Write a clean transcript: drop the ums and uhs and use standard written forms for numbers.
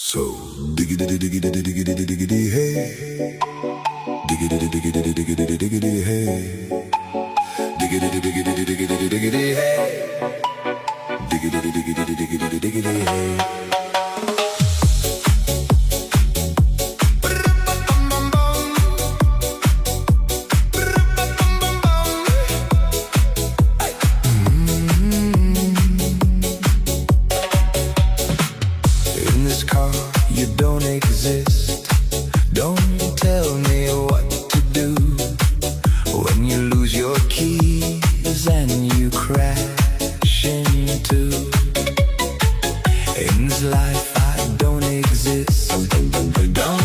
So diggity diggity diggity diggity hey, diggity diggity diggity diggity hey, diggity diggity diggity diggity hey, diggity diggity diggity diggity hey. In this car, you don't exist. Don't tell me what to do when you lose your keys and you crash into. In this life, I don't exist. Don't